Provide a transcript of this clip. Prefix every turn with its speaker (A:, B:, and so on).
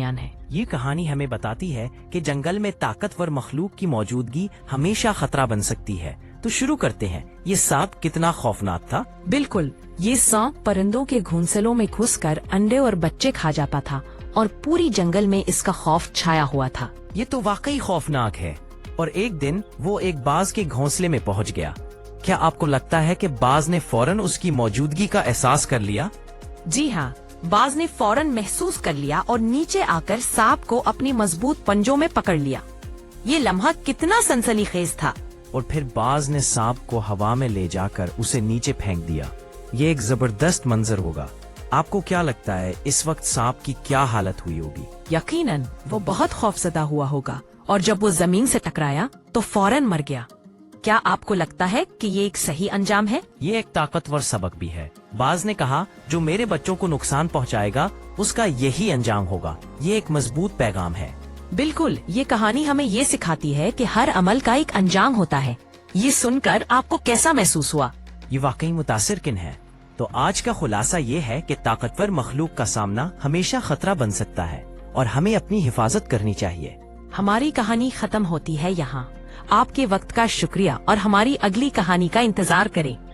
A: درمیان ہے۔
B: یہ کہانی ہمیں بتاتی ہے کہ جنگل میں طاقتور مخلوق کی موجودگی ہمیشہ خطرہ بن سکتی ہے۔ تو شروع کرتے ہیں۔ یہ سانپ کتنا خوفناک تھا؟
A: بالکل، یہ سانپ پرندوں کے گھونسلوں میں گھس کر انڈے اور بچے کھا جاتا تھا اور پوری جنگل میں اس کا خوف چھایا ہوا تھا۔
B: یہ تو واقعی خوفناک ہے۔ اور ایک دن وہ ایک باز کے گھونسلے میں پہنچ گیا۔ کیا آپ کو لگتا ہے کہ باز نے فوراً اس کی موجودگی کا احساس کر لیا؟
A: جی ہاں، باز نے فوراً محسوس کر لیا اور نیچے آ کر سانپ کو اپنی مضبوط پنجوں میں پکڑ لیا۔ یہ لمحہ کتنا سنسنی خیز تھا۔
B: اور پھر باز نے سانپ کو ہوا میں لے جا کر اسے نیچے پھینک دیا۔ یہ ایک زبردست منظر ہوگا۔ آپ کو کیا لگتا ہے اس وقت سانپ کی کیا حالت ہوئی ہوگی؟
A: یقیناً وہ بہت خوفزدہ ہوا ہوگا، اور جب وہ زمین سے ٹکرایا تو فوراً مر گیا۔ کیا آپ کو لگتا ہے کہ یہ ایک صحیح انجام ہے؟
B: یہ ایک طاقتور سبق بھی ہے۔ باز نے کہا جو میرے بچوں کو نقصان پہنچائے گا اس کا یہی انجام ہوگا۔ یہ ایک مضبوط پیغام ہے۔
A: بالکل، یہ کہانی ہمیں یہ سکھاتی ہے کہ ہر عمل کا ایک انجام ہوتا ہے۔ یہ سن کر آپ کو کیسا محسوس ہوا؟
B: یہ واقعی متاثر کن ہے۔ تو آج کا خلاصہ یہ ہے کہ طاقتور مخلوق کا سامنا ہمیشہ خطرہ بن سکتا ہے اور ہمیں اپنی حفاظت کرنی چاہیے۔
A: ہماری کہانی ختم ہوتی ہے یہاں۔ آپ کے وقت کا شکریہ اور ہماری اگلی کہانی کا انتظار کریں۔